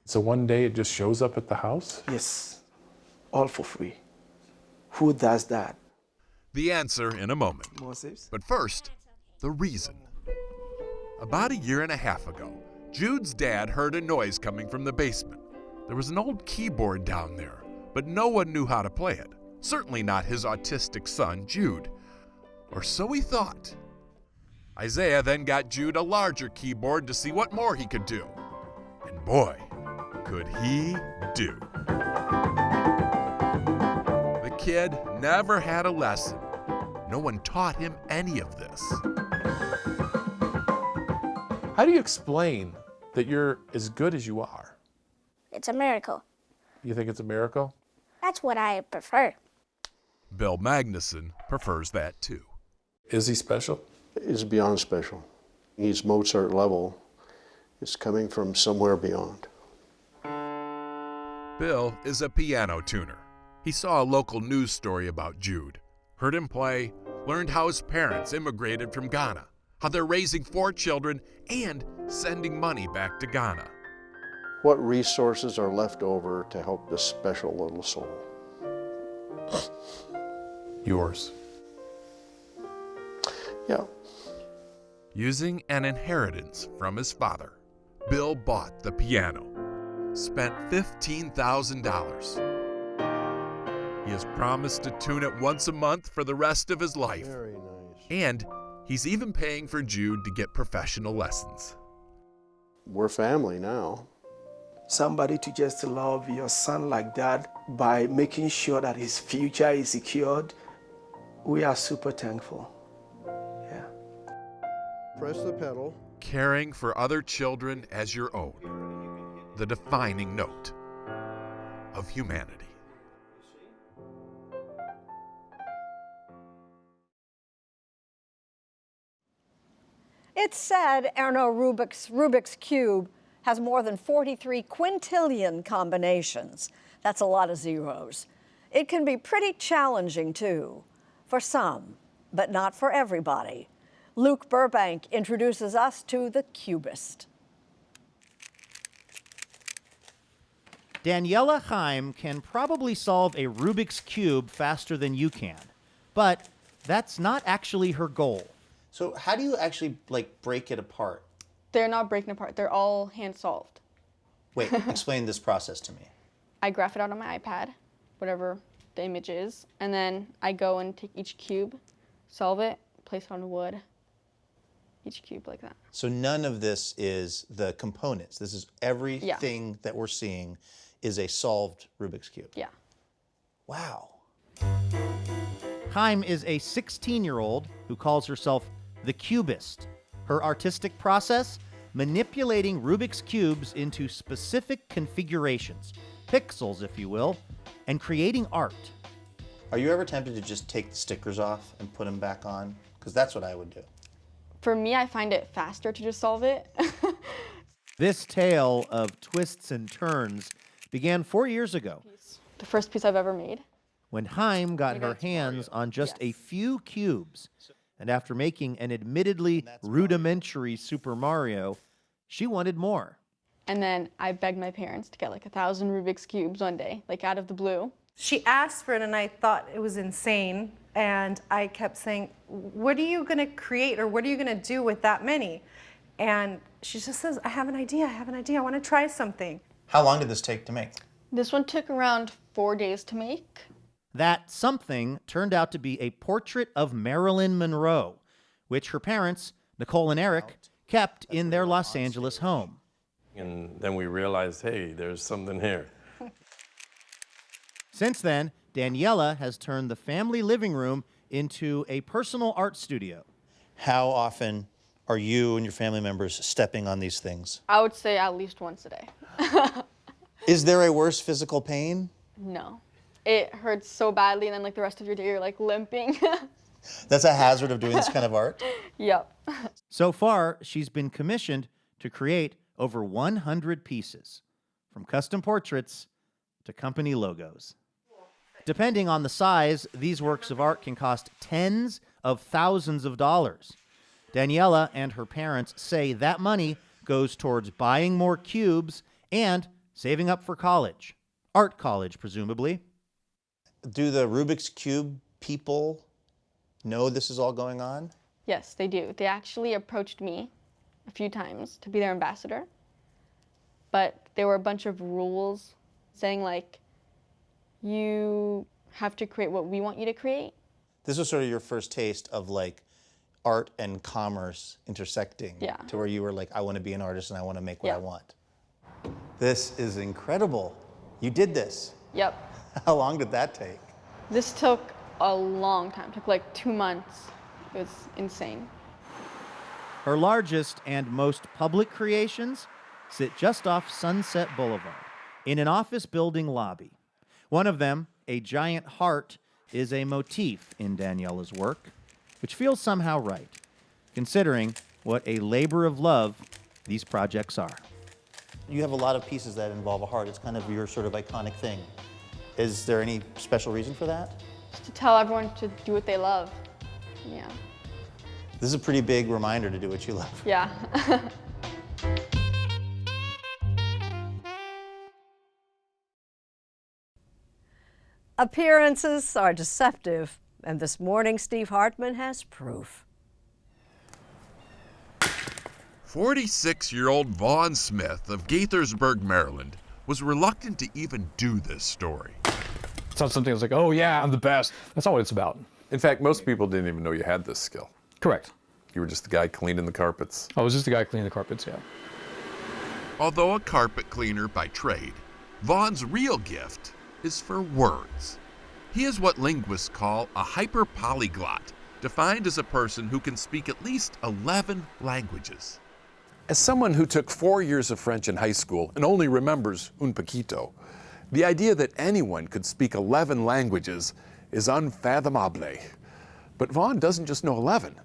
So one day it just shows up at the house? Yes, all for free. Who does that? The answer in a moment. Moses. But first, the reason. About a year and a half ago, Jude's dad heard a noise coming from the basement. There was an old keyboard down there, but no one knew how to play it. Certainly not his autistic son, Jude. Or so he thought. Isaiah then got Jude a larger keyboard to see what more he could do. And boy, could he do. The kid never had a lesson. No one taught him any of this. How do you explain that you're as good as you are? It's a miracle. You think it's a miracle? That's what I prefer. Bill Magnuson prefers that too. Is he special? Is beyond special. He's Mozart level. It's coming from somewhere beyond. Bill is a piano tuner. He saw a local news story about Jude, heard him play, learned how his parents immigrated from Ghana, how they're raising 4 children and sending money back to Ghana. What resources are left over to help this special little soul? Yours. Yeah. Using an inheritance from his father, Bill bought the piano, spent $15,000. He has promised to tune it once a month for the rest of his life. Very nice. And he's even paying for Jude to get professional lessons. We're family now. Somebody to just love your son like that by making sure that his future is secured, we are super thankful. Yeah. Press the pedal. Caring for other children as your own, the defining note of humanity. It's said Erno Rubik's Cube has more than 43 quintillion combinations. That's a lot of zeros. It can be pretty challenging too, for some, but not for everybody. Luke Burbank introduces us to the Cubist. Daniela Chaim can probably solve a Rubik's Cube faster than you can, but that's not actually her goal. So how do you actually break it apart? They're not breaking apart. They're all hand solved. Wait, explain this process to me. I graph it out on my iPad, whatever the image is, and then I go and take each cube, solve it, place it on wood, each cube like that. So none of this is the components. This is everything that we're seeing is a solved Rubik's Cube. Yeah. Wow. Chaim is a 16-year-old who calls herself the Cubist. Her artistic process? Manipulating Rubik's Cubes into specific configurations, pixels if you will, and creating art. Are you ever tempted to just take the stickers off and put them back on? Because that's what I would do. For me, I find it faster to just solve it. This tale of twists and turns began 4 years ago. The first piece I've ever made. When Chaim got her hands on just a few cubes, and after making an admittedly rudimentary Super Mario, she wanted more. And then I begged my parents to get 1,000 Rubik's Cubes one day, out of the blue. She asked for it and I thought it was insane. And I kept saying, what are you gonna create or what are you gonna do with that many? And she just says, I have an idea, I wanna try something. How long did this take to make? This one took around 4 days to make. That something turned out to be a portrait of Marilyn Monroe, which her parents, Nicole and Eric, kept in their Los Angeles home. And then we realized, hey, there's something here. Since then, Daniela has turned the family living room into a personal art studio. How often are you and your family members stepping on these things? I would say at least once a day. Is there a worse physical pain? No. It hurts so badly and then the rest of your day you're limping. That's a hazard of doing this kind of art? Yep. So far, she's been commissioned to create over 100 pieces, from custom portraits to company logos. Depending on the size, these works of art can cost tens of thousands of dollars. Daniela and her parents say that money goes towards buying more cubes and saving up for college. Art college, presumably. Do the Rubik's Cube people know this is all going on? Yes, they do. They actually approached me a few times to be their ambassador, but there were a bunch of rules saying you have to create what we want you to create. This was sort of your first taste of art and commerce intersecting Yeah. to where you were like, I want to be an artist and I want to make what I want. This is incredible. You did this. Yep. How long did that take? This took a long time. It took like 2 months. It was insane. Her largest and most public creations sit just off Sunset Boulevard in an office building lobby. One of them, a giant heart, is a motif in Daniela's work, which feels somehow right, considering what a labor of love these projects are. You have a lot of pieces that involve a heart. It's kind of your sort of iconic thing. Is there any special reason for that? Just to tell everyone to do what they love. Yeah. This is a pretty big reminder to do what you love. Yeah. Appearances are deceptive, and this morning Steve Hartman has proof. 46-year-old Vaughn Smith of Gaithersburg, Maryland, was reluctant to even do this story. It's not something that's like, oh yeah, I'm the best. That's not what it's about. In fact, most people didn't even know you had this skill. Correct. You were just the guy cleaning the carpets. I was just the guy cleaning the carpets, yeah. Although a carpet cleaner by trade, Vaughn's real gift is for words. He is what linguists call a hyperpolyglot, defined as a person who can speak at least 11 languages. As someone who took 4 years of French in high school and only remembers un poquito, the idea that anyone could speak 11 languages is unfathomable. But Vaughn doesn't just know 11.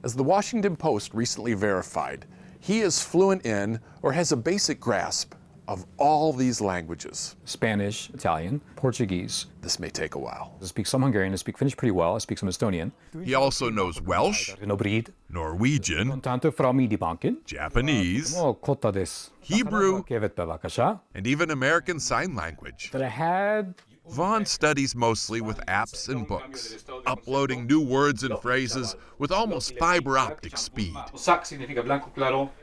As the Washington Post recently verified, he is fluent in or has a basic grasp of all these languages. Spanish, Italian, Portuguese. This may take a while. I speak some Hungarian, I speak Finnish pretty well, I speak some Estonian. He also knows Welsh, Norwegian, Japanese, Hebrew, and even American Sign Language. That I had. Vaughn studies mostly with apps and books, uploading new words and phrases with almost fiber optic speed.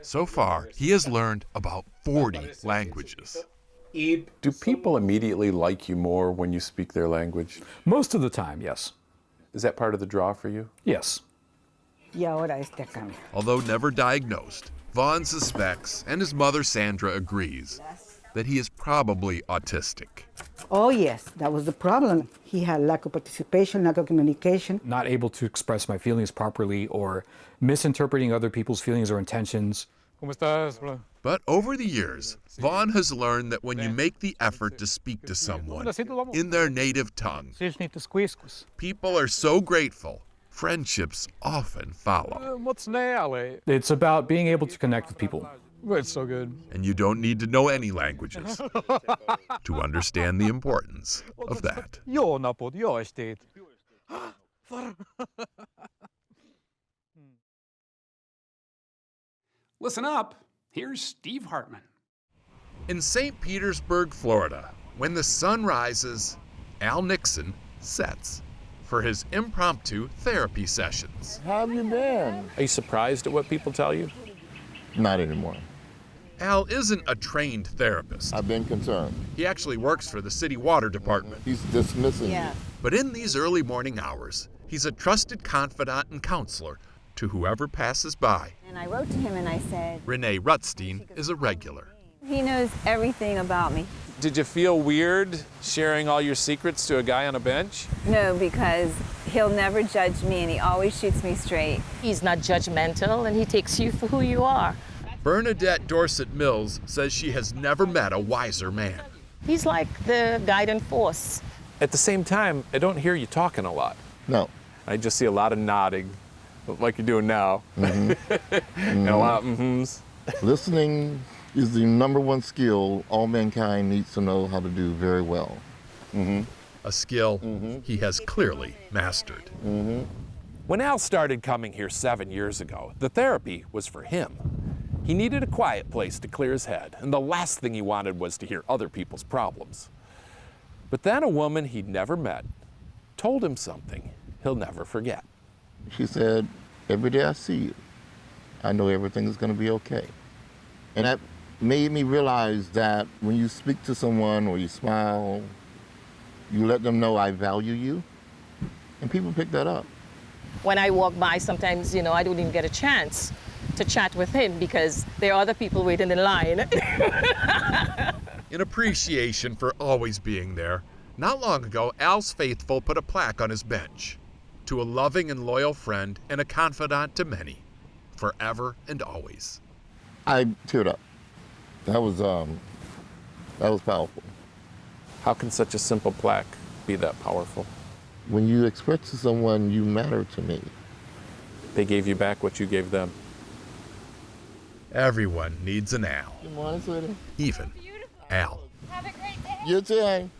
So far, he has learned about 40 languages. Do people immediately like you more when you speak their language? Most of the time, yes. Is that part of the draw for you? Yes. Although never diagnosed, Vaughn suspects, and his mother Sandra agrees, that he is probably autistic. Oh yes, that was the problem. He had lack of participation, lack of communication. Not able to express my feelings properly or misinterpreting other people's feelings or intentions. But over the years, Vaughn has learned that when you make the effort to speak to someone in their native tongue, people are so grateful, friendships often follow. It's about being able to connect with people. It's so good. And you don't need to know any languages to understand the importance of that. Listen up, here's Steve Hartman. In St. Petersburg, Florida, when the sun rises, Al Nixon sets for his impromptu therapy sessions. How have you been? Are you surprised at what people tell you? Not anymore. Al isn't a trained therapist. I've been concerned. He actually works for the city water department. He's dismissing you. But in these early morning hours, he's a trusted confidant and counselor to whoever passes by. And I wrote to him and I said, Renee Rutstein is a regular. he knows everything about me. Did you feel weird sharing all your secrets to a guy on a bench? No, because he'll never judge me and he always shoots me straight. He's not judgmental and he takes you for who you are. Bernadette Dorset Mills says she has never met a wiser man. He's like the guiding force. At the same time, I don't hear you talking a lot. No. I just see a lot of nodding, like you're doing now. And a lot of mm-hms. Listening is the #1 skill all mankind needs to know how to do very well. A skill he has clearly mastered. When Al started coming here 7 years ago, the therapy was for him. He needed a quiet place to clear his head, and the last thing he wanted was to hear other people's problems. But then a woman he'd never met told him something he'll never forget. She said, every day I see you, I know everything is going to be okay. And that made me realize that when you speak to someone or you smile, you let them know I value you, and people pick that up. when I walk by, sometimes, you know, I don't even get a chance to chat with him because there are other people waiting in line. In appreciation for always being there, not long ago, Al's faithful put a plaque on his bench. To a loving and loyal friend and a confidant to many, forever and always. I teared up. That was powerful. How can such a simple plaque be that powerful? When you express to someone, you matter to me. They gave you back what you gave them. Everyone needs an Al. Good morning, sweetie. Even Al. Have a great day. You too.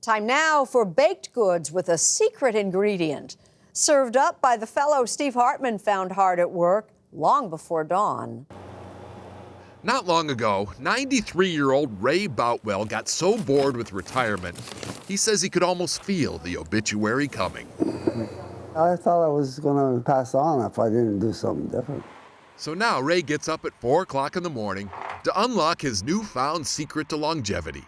Time now for baked goods with a secret ingredient, served up by the fellow Steve Hartman found hard at work long before dawn. Not long ago, 93-year-old Ray Boutwell got so bored with retirement, he says he could almost feel the obituary coming. I thought I was going to pass on if I didn't do something different. So now Ray gets up at 4 o'clock in the morning to unlock his newfound secret to longevity: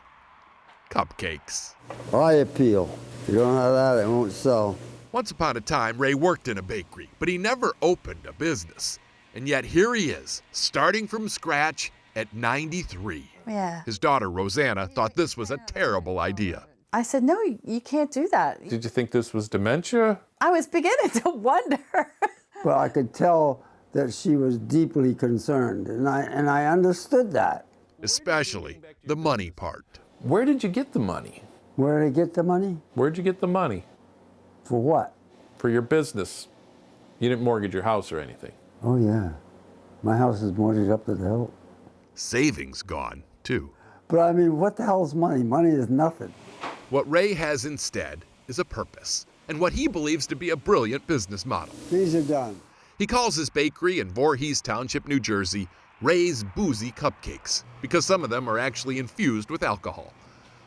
cupcakes. Eye appeal. If you don't have that, it won't sell. Once upon a time, Ray worked in a bakery, but he never opened a business. And yet here he is, starting from scratch at 93. Yeah. His daughter, Rosanna, thought this was a terrible idea. I said, no, you can't do that. Did you think this was dementia? I was beginning to wonder. But I could tell that she was deeply concerned, and I understood that. Especially the money part. Where did you get the money? Where did I get the money? Where'd you get the money? For what? For your business. You didn't mortgage your house or anything. Oh, yeah. My house is mortgaged up to the hilt. Savings gone, too. But I mean, what the hell's money? Money is nothing. What Ray has instead is a purpose, and what he believes to be a brilliant business model. These are done. He calls his bakery in Voorhees Township, New Jersey, Ray's Boozy Cupcakes, because some of them are actually infused with alcohol.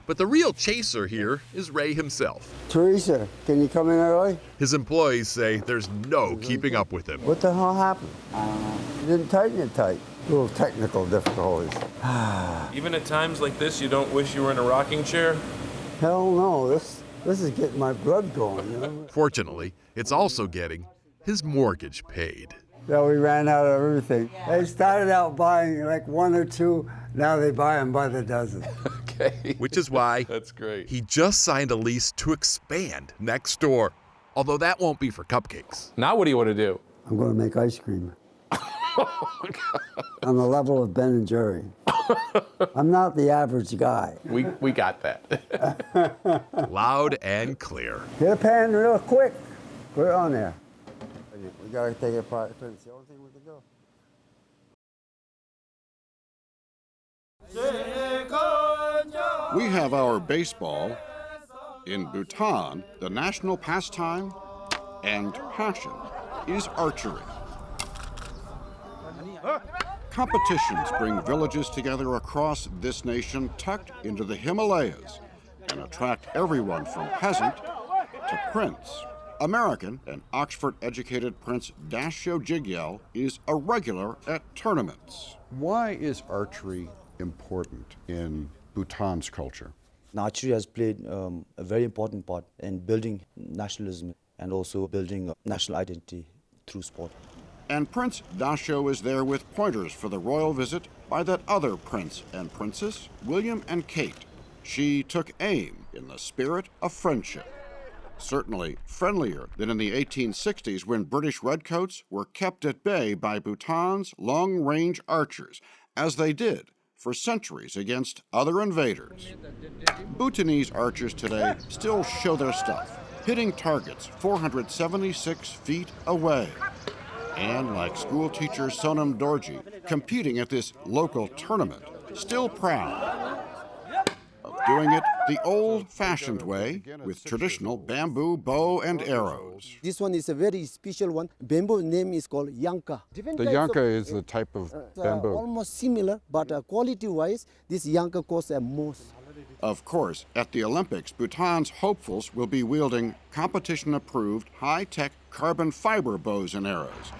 But the real chaser here is Ray himself. Teresa, can you come in early? His employees say there's no keeping up with him. What the hell happened? I don't know. You didn't tighten it tight. Little technical difficulties. Even at times like this, you don't wish you were in a rocking chair? Hell no. This is getting my blood going, you know? Fortunately, it's also getting his mortgage paid. Yeah, we ran out of everything. They started out buying like one or two. Now they buy them by the dozen. Okay. Which is why That's great. he just signed a lease to expand next door. Although that won't be for cupcakes. Now what do you want to do? I'm going to make ice cream. On the level of Ben and Jerry. I'm not the average guy. We got that. Loud and clear. Get a pan real quick. Put it on there. We got to take it apart. It's the only thing we can do. We have our baseball. In Bhutan, the national pastime and passion is archery. Competitions bring villages together across this nation tucked into the Himalayas and attract everyone from peasant to prince. American and Oxford-educated Prince Dasho Jigyal is a regular at tournaments. Why is archery important in Bhutan's culture? Archery has played a very important part in building nationalism and also building national identity through sport. And Prince Dasho is there with pointers for the royal visit by that other prince and princess, William and Kate. She took aim in the spirit of friendship. Certainly friendlier than in the 1860s when British redcoats were kept at bay by Bhutan's long-range archers, as they did for centuries against other invaders. Bhutanese archers today still show their stuff, hitting targets 476 feet away. And like school teacher Sonam Dorji, competing at this local tournament, still proud of doing it the old-fashioned way with traditional bamboo bow and arrows. This one is a very special one. Bamboo name is called yanka. The yanka is the type of bamboo. Almost similar, but quality-wise, this yanka costs the most. Of course, at the Olympics, Bhutan's hopefuls will be wielding competition-approved high-tech carbon fiber bows and arrows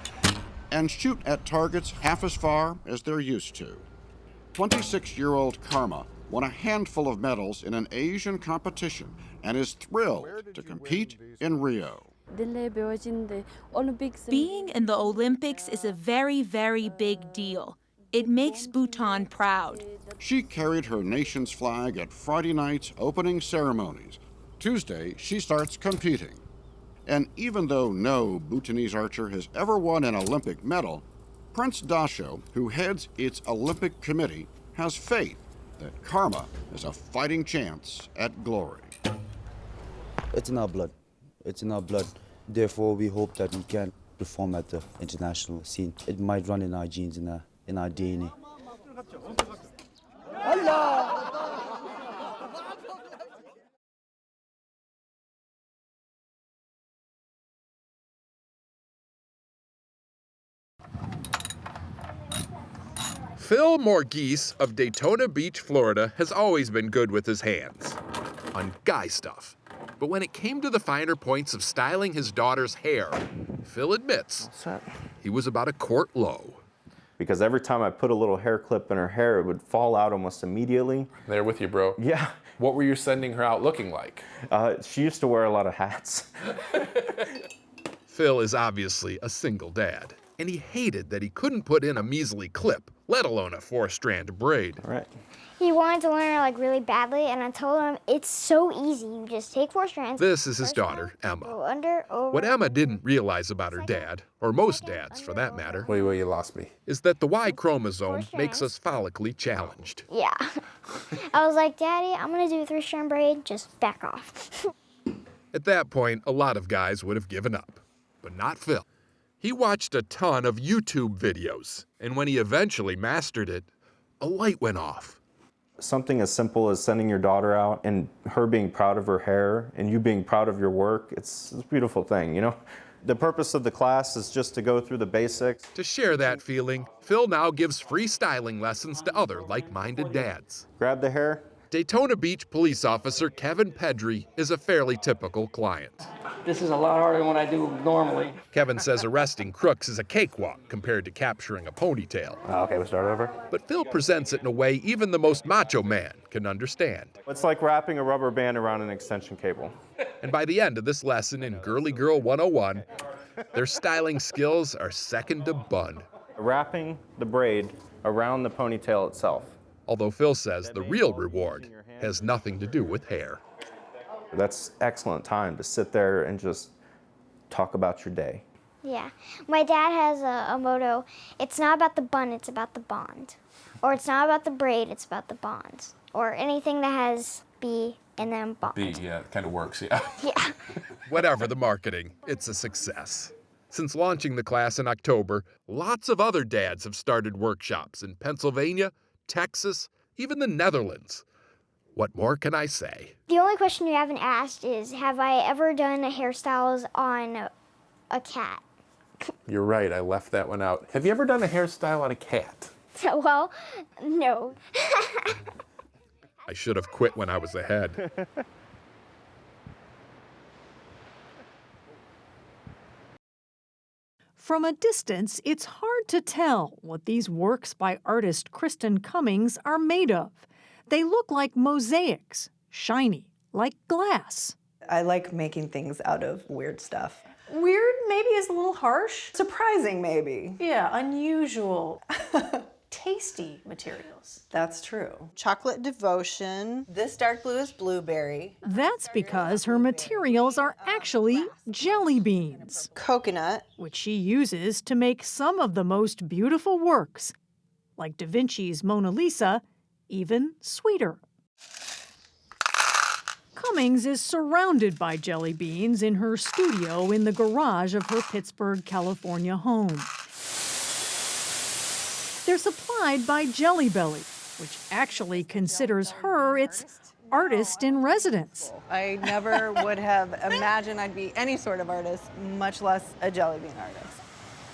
and shoot at targets half as far as they're used to. 26-year-old Karma won a handful of medals in an Asian competition and is thrilled to compete in Rio. Being in the Olympics is a very, very big deal. It makes Bhutan proud. She carried her nation's flag at Friday night's opening ceremonies. Tuesday, she starts competing. And even though no Bhutanese archer has ever won an Olympic medal, Prince Dasho, who heads its Olympic committee, has faith that karma has a fighting chance at glory. It's in our blood. It's in our blood. Therefore, we hope that we can perform at the international scene. It might run in our genes, in our DNA. Phil Morgese of Daytona Beach, Florida, has always been good with his hands on guy stuff. But when it came to the finer points of styling his daughter's hair, Phil admits he was about a quart low. Because every time I put a little hair clip in her hair, it would fall out almost immediately. There with you, bro. Yeah. What were you sending her out looking like? She used to wear a lot of hats. Phil is obviously a single dad, and he hated that he couldn't put in a measly clip, let alone a 4-strand braid. Right. He wanted to learn it like really badly, and I told him it's so easy. You just take 4 strands. This is his daughter, Emma. Go under, over. What Emma didn't realize about her dad, or most dads for that matter, Wait, you lost me. is that the Y chromosome makes us follically challenged. Yeah. I was like, Daddy, I'm going to do a 3-strand braid. Just back off. At that point, a lot of guys would have given up, but not Phil. He watched a ton of YouTube videos, and when he eventually mastered it, a light went off. Something as simple as sending your daughter out and her being proud of her hair and you being proud of your work, it's a beautiful thing, you know? The purpose of the class is just to go through the basics. To share that feeling, Phil now gives free styling lessons to other like-minded dads. Grab the hair. Daytona Beach police officer Kevin Pedri is a fairly typical client. This is a lot harder than what I do normally. Kevin says arresting crooks is a cakewalk compared to capturing a ponytail. Okay, we'll start over. But Phil presents it in a way even the most macho man can understand. It's like wrapping a rubber band around an extension cable. And by the end of this lesson in Girly Girl 101, their styling skills are second to Bun. Wrapping the braid around the ponytail itself. Although Phil says the real reward has nothing to do with hair. That's excellent time to sit there and just talk about your day. Yeah. My dad has a motto, it's not about the bun, it's about the bond. Or it's not about the braid, it's about the bond. Or anything that has B and then bond. B, yeah, it kind of works, yeah. Yeah. Whatever the marketing, it's a success. Since launching the class in October, lots of other dads have started workshops in Pennsylvania, Texas, even the Netherlands. What more can I say? The only question you haven't asked is, have I ever done hairstyles on a cat? You're right, I left that one out. Have you ever done a hairstyle on a cat? Well, no. I should have quit when I was ahead. From a distance, it's hard to tell what these works by artist Kristen Cummings are made of. They look like mosaics, shiny, like glass. I like making things out of weird stuff. Weird maybe is a little harsh. Surprising, maybe. Yeah, unusual. Tasty materials. That's true. Chocolate devotion. This dark blue is blueberry. That's because her materials are actually jelly beans. Coconut. Which she uses to make some of the most beautiful works, like Da Vinci's Mona Lisa, even sweeter. Cummings is surrounded by jelly beans in her studio in the garage of her Pittsburgh, California home. They're supplied by Jelly Belly, which actually considers her its artist in residence. I never would have imagined I'd be any sort of artist, much less a jelly bean artist.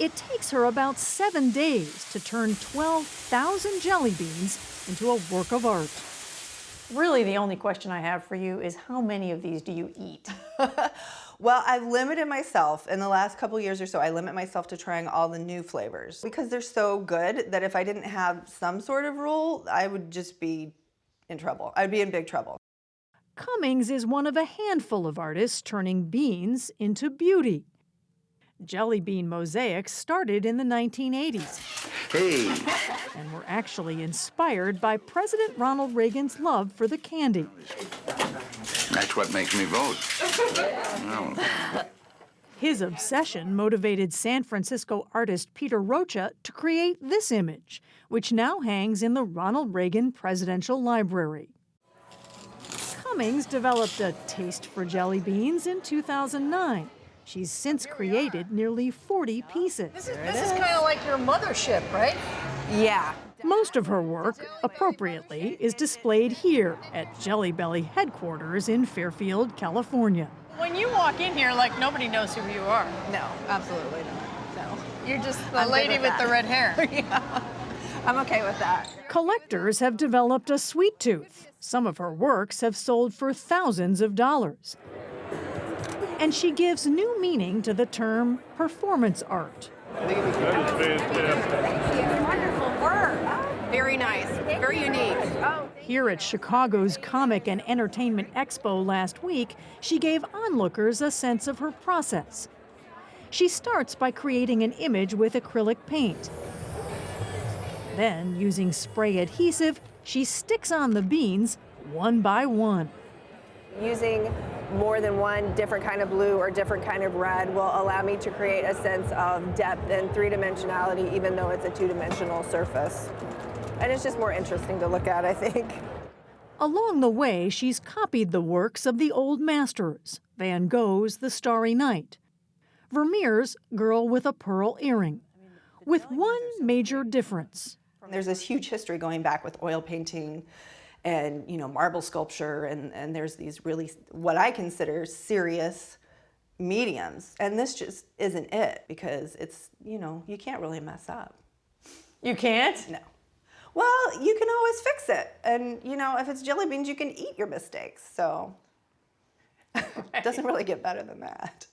It takes her about 7 days to turn 12,000 jelly beans into a work of art. Really, the only question I have for you is how many of these do you eat? Well, I've limited myself in the last couple years or so. I limit myself to trying all the new flavors because they're so good that if I didn't have some sort of rule, I would just be in trouble. I'd be in big trouble. Cummings is one of a handful of artists turning beans into beauty. Jelly bean mosaics started in the 1980s. Hey! And were actually inspired by President Ronald Reagan's love for the candy. That's what makes me vote. Well. His obsession motivated San Francisco artist Peter Rocha to create this image, which now hangs in the Ronald Reagan Presidential Library. Cummings developed a taste for jelly beans in 2009. She's since created nearly 40 pieces. This is kind of like your mothership, right? Yeah. Most of her work, appropriately, is displayed here at Jelly Belly headquarters in Fairfield, California. When you walk in here, like, nobody knows who you are. No, absolutely not. No. You're just the I'm lady good with that. the red hair. Yeah. I'm okay with that. Collectors have developed a sweet tooth. Some of her works have sold for thousands of dollars. And she gives new meaning to the term performance art. Wonderful work. Very nice. Very unique. Here at Chicago's Comic and Entertainment Expo last week, she gave onlookers a sense of her process. She starts by creating an image with acrylic paint. Then, using spray adhesive, she sticks on the beans one by one. Using more than one different kind of blue or different kind of red will allow me to create a sense of depth and three-dimensionality, even though it's a two-dimensional surface. And it's just more interesting to look at, I think. Along the way, she's copied the works of the old masters, Van Gogh's The Starry Night, Vermeer's Girl with a Pearl Earring, with one major difference. There's this huge history going back with oil painting and, you know, marble sculpture, and there's these really, what I consider serious mediums. And this just isn't it, because it's, you know, you can't really mess up. You can't? No. Well, you can always fix it. And, you know, if it's jelly beans, you can eat your mistakes. So it doesn't really get better than that.